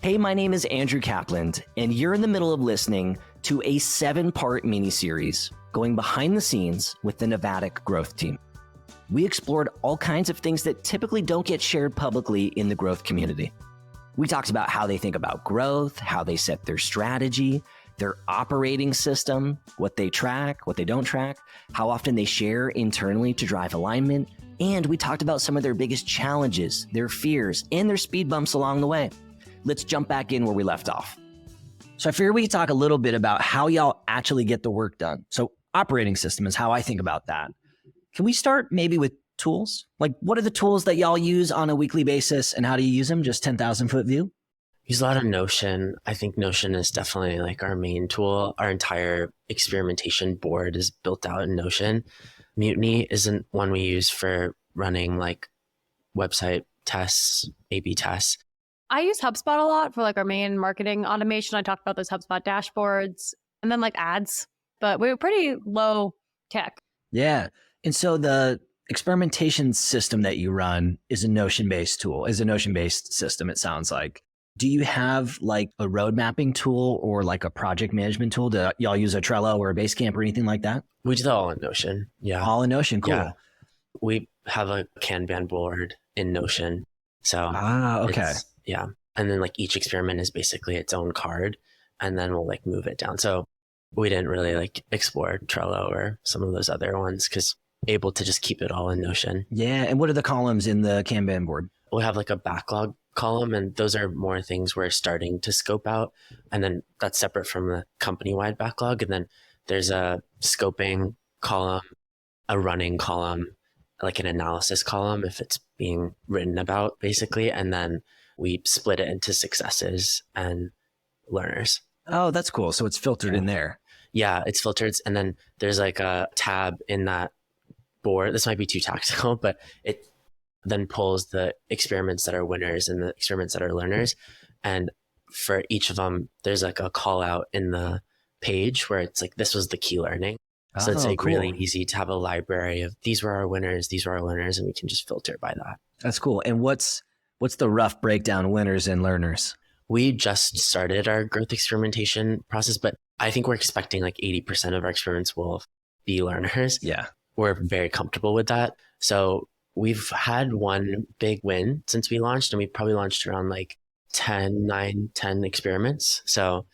Hey, my name is Andrew Kaplan, and you're in the middle of listening to a 7-part mini-series going behind the scenes with the Navattic growth team. We explored all kinds of things that typically don't get shared publicly in the growth community. We talked about how they think about growth, how they set their strategy, their operating system, what they track, what they don't track, how often they share internally to drive alignment, and we talked about some of their biggest challenges, their fears, and their speed bumps along the way. Let's jump back in where we left off. So I figured we could talk a little bit about how y'all actually get the work done. So operating system is how I think about that. Can we start maybe with tools? Like, what are the tools that y'all use on a weekly basis and how do you use them? Just 10,000 foot view? Use a lot of Notion. I think Notion is definitely like our main tool. Our entire experimentation board is built out in Notion. Mutiny isn't one we use for running like website tests, A/B tests. I use HubSpot a lot for like our main marketing automation. I talked about those HubSpot dashboards and then like ads, but we were pretty low tech. Yeah. And so the experimentation system that you run is a Notion-based tool, is a Notion-based system, it sounds like. Do you have like a road mapping tool or like a project management tool? Do y'all use a Trello or a Basecamp or anything like that? We do that all in Notion. Yeah. All in Notion. Cool. Yeah. We have a Kanban board in Notion. So okay. Yeah. And then like each experiment is basically its own card and then we'll like move it down. So we didn't really like explore Trello or some of those other ones because able to just keep it all in Notion. Yeah. And what are the columns in the Kanban board? We'll have like a backlog column and those are more things we're starting to scope out. And then that's separate from the company-wide backlog. And then there's a scoping column, a running column, like an analysis column if it's being written about basically. And then we split it into successes and learners. Oh, that's cool. So it's filtered in there. Yeah, it's filtered. And then there's like a tab in that board. This might be too tactical, but it then pulls the experiments that are winners and the experiments that are learners. And for each of them, there's like a call out in the page where it's like, this was the key learning. So it's like really easy to have a library of these were our winners, these were our learners, and we can just filter by that. That's cool. And what's the rough breakdown, winners and learners? We just started our growth experimentation process, but I think we're expecting like 80% of our experiments will be learners. Yeah. We're very comfortable with that. So we've had one big win since we launched, and we probably launched around like 10 experiments. So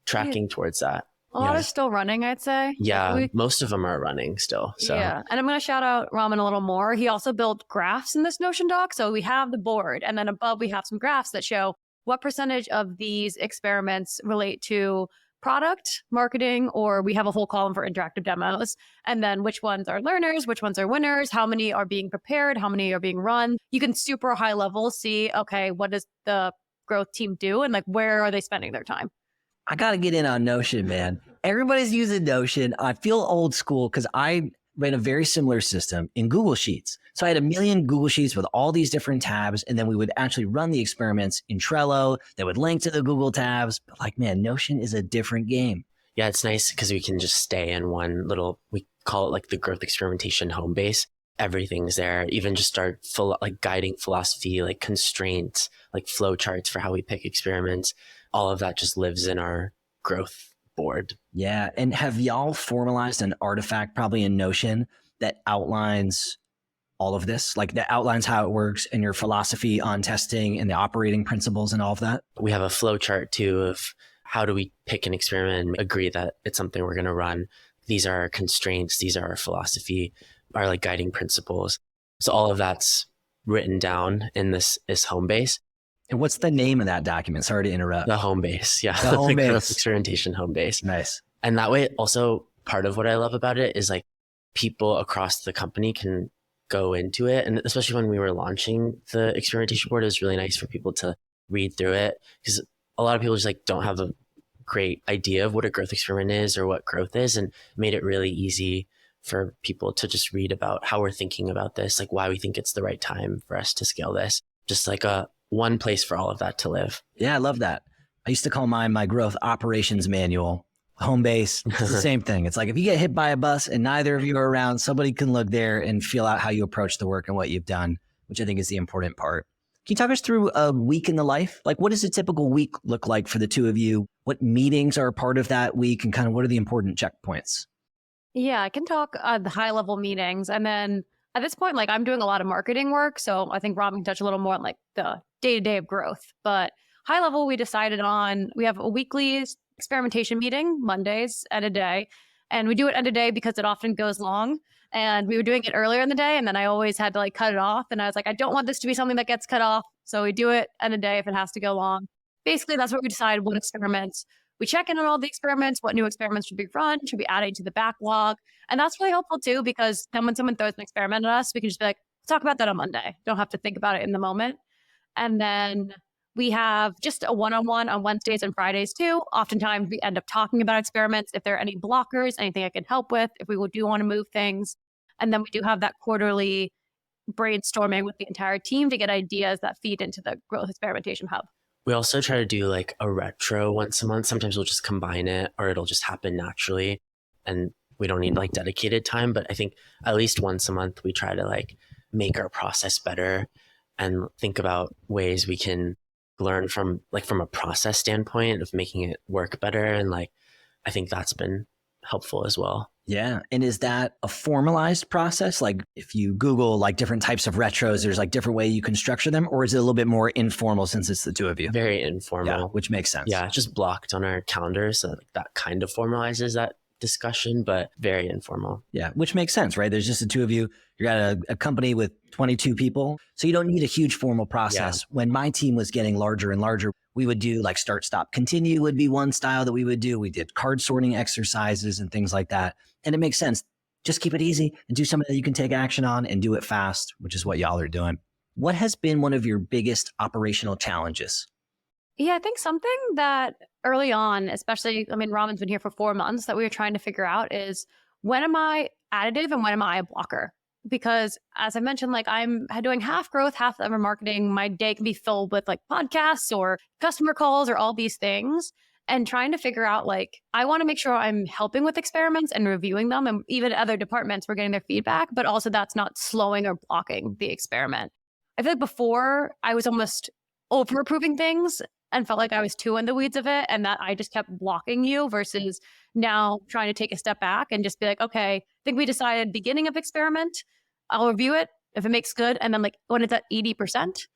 tracking towards that. A lot are still running, I'd say. Yeah, most of them are running still. So. Yeah, and I'm going to shout out Raman a little more. He also built graphs in this Notion doc. So we have the board, and then above we have some graphs that show what percentage of these experiments relate to product, marketing, or we have a whole column for interactive demos. And then which ones are learners, which ones are winners, how many are being prepared, how many are being run. You can super high level see, okay, what does the growth team do? And like, where are they spending their time? I got to get in on Notion, man. Everybody's using Notion. I feel old school because I ran a very similar system in Google Sheets. So I had a million Google Sheets with all these different tabs, and then we would actually run the experiments in Trello that would link to the Google tabs. But like, man, Notion is a different game. Yeah, it's nice because we can just stay in one little, we call it like the growth experimentation home base. Everything's there, even just our full like guiding philosophy, like constraints, like flow charts for how we pick experiments. All of that just lives in our growth board. Yeah. And have y'all formalized an artifact probably in Notion that outlines all of this? Like that outlines how it works and your philosophy on testing and the operating principles and all of that? We have a flow chart too of how do we pick an experiment and agree that it's something we're going to run. These are our constraints. These are our philosophy, our like guiding principles. So all of that's written down in this home base. And what's the name of that document? Sorry to interrupt. The home base. Yeah. The home base. Growth experimentation home base. Nice. And that way also part of what I love about it is like people across the company can go into it. And especially when we were launching the experimentation board, it was really nice for people to read through it because a lot of people just like don't have a great idea of what a growth experiment is or what growth is, and made it really easy for people to just read about how we're thinking about this, like why we think it's the right time for us to scale this. Just like a one place for all of that to live. Yeah, I love that. I used to call mine my growth operations manual. Home base, it's the same thing. It's like if you get hit by a bus and neither of you are around, somebody can look there and feel out how you approach the work and what you've done, which I think is the important part. Can you talk us through a week in the life? Like, what does a typical week look like for the two of you? What meetings are a part of that week, and kind of what are the important checkpoints? Yeah, I can talk the high level meetings. And then at this point, like I'm doing a lot of marketing work. So I think Rob can touch a little more on like the day to day of growth. But high level, we decided on, we have a weekly experimentation meeting, Mondays at a day. And we do it at a day because it often goes long. And we were doing it earlier in the day. And then I always had to like cut it off. And I was like, I don't want this to be something that gets cut off. So we do it at a day if it has to go long. Basically, that's what we decide what experiments. We check in on all the experiments, what new experiments should be run, should be added to the backlog. And that's really helpful too, because then when someone throws an experiment at us, we can just be like, let's talk about that on Monday. Don't have to think about it in the moment. And then we have just a one-on-one on Wednesdays and Fridays too. Oftentimes we end up talking about experiments, if there are any blockers, anything I can help with, if we do want to move things. And then we do have that quarterly brainstorming with the entire team to get ideas that feed into the growth experimentation hub. We also try to do like a retro once a month. Sometimes we'll just combine it or it'll just happen naturally and we don't need like dedicated time. But I think at least once a month, we try to like make our process better and think about ways we can learn from a process standpoint of making it work better. And like, I think that's been helpful as well. Yeah. And is that a formalized process? Like if you Google like different types of retros, there's like different way you can structure them, or is it a little bit more informal since it's the two of you? Very informal. Yeah, which makes sense. Yeah. Just blocked on our calendar. So like that kind of formalizes that discussion, but very informal. Yeah. Which makes sense, right? There's just the two of you. You're at a company with 22 people. So you don't need a huge formal process. Yeah. When my team was getting larger and larger, we would do like start, stop, continue would be one style that we would do. We did card sorting exercises and things like that. And it makes sense. Just keep it easy and do something that you can take action on and do it fast, which is what y'all are doing. What has been one of your biggest operational challenges? Yeah, I think something that early on, especially, I mean, Raman's been here for 4 months, that we were trying to figure out is when am I additive and when am I a blocker? Because as I mentioned, like I'm doing half growth, half ever marketing. My day can be filled with like podcasts or customer calls or all these things. And trying to figure out, like, I want to make sure I'm helping with experiments and reviewing them. And even other departments, we're getting their feedback, but also that's not slowing or blocking the experiment. I feel like before I was almost over approving things and felt like I was too in the weeds of it and that I just kept blocking you, versus now trying to take a step back and just be like, okay, I think we decided beginning of experiment, I'll review it if it makes good. And then like when it's at 80%,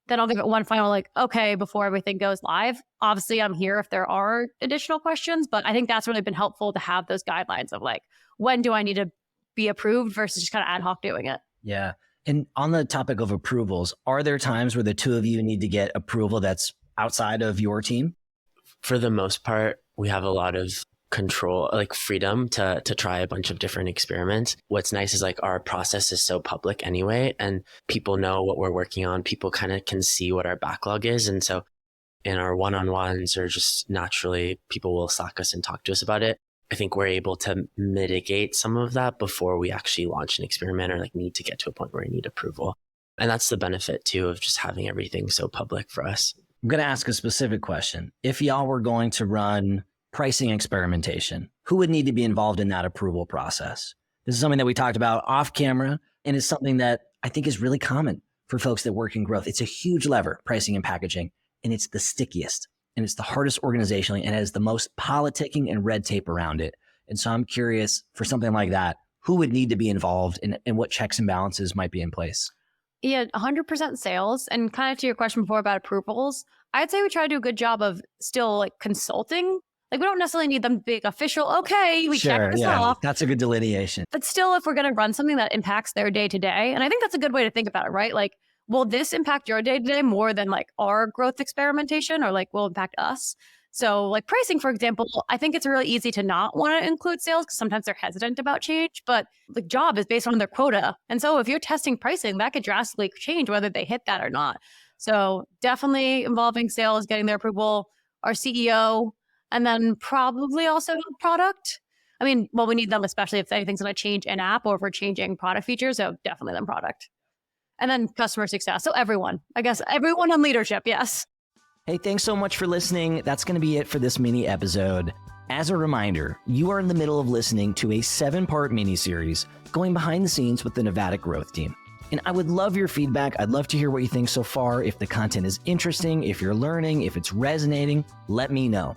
then I'll give it one final, like, okay, before everything goes live. Obviously, I'm here if there are additional questions, but I think that's really been helpful to have those guidelines of like, when do I need to be approved versus just kind of ad hoc doing it. Yeah. And on the topic of approvals, are there times where the two of you need to get approval that's outside of your team? For the most part, we have a lot of control, like freedom to try a bunch of different experiments. What's nice is like our process is so public anyway, and people know what we're working on. People kind of can see what our backlog is. And so in our one-on-ones or just naturally, people will Slack us and talk to us about it. I think we're able to mitigate some of that before we actually launch an experiment or like need to get to a point where we need approval. And that's the benefit too of just having everything so public for us. I'm going to ask a specific question. If y'all were going to run pricing experimentation, who would need to be involved in that approval process? This is something that we talked about off camera, and it's something that I think is really common for folks that work in growth. It's a huge lever, pricing and packaging, and it's the stickiest, and it's the hardest organizationally, and it has the most politicking and red tape around it. And so I'm curious, for something like that, who would need to be involved and what checks and balances might be in place? Yeah, 100% sales. And kind of to your question before about approvals, I'd say we try to do a good job of still like consulting. Like we don't necessarily need them to be official. Okay, we check this off. That's a good delineation. But still, if we're going to run something that impacts their day to day, and I think that's a good way to think about it, right? Like, will this impact your day to day more than like our growth experimentation, or like will impact us? So like pricing, for example, I think it's really easy to not want to include sales because sometimes they're hesitant about change, but the job is based on their quota. And so if you're testing pricing, that could drastically change whether they hit that or not. So definitely involving sales, getting their approval, our CEO, and then probably also product. I mean, well, we need them, especially if anything's going to change in app or if we're changing product features. So definitely them product. And then customer success. So everyone, I guess everyone in leadership. Yes. Hey, thanks so much for listening. That's going to be it for this mini episode. As a reminder, you are in the middle of listening to a 7-part mini series going behind the scenes with the Navattic growth team. And I would love your feedback. I'd love to hear what you think so far. If the content is interesting, if you're learning, if it's resonating, let me know.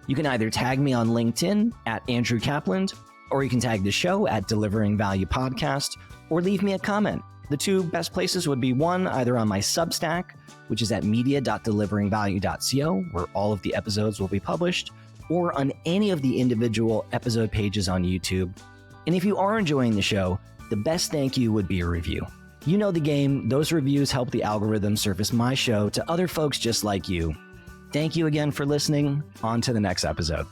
You can either tag me on LinkedIn at Andrew Kaplan, or you can tag the show at Delivering Value Podcast, or leave me a comment. The two best places would be one, either on my Substack, which is at media.deliveringvalue.co, where all of the episodes will be published, or on any of the individual episode pages on YouTube. And if you are enjoying the show, the best thank you would be a review. You know the game. Those reviews help the algorithm surface my show to other folks just like you. Thank you again for listening. On to the next episode.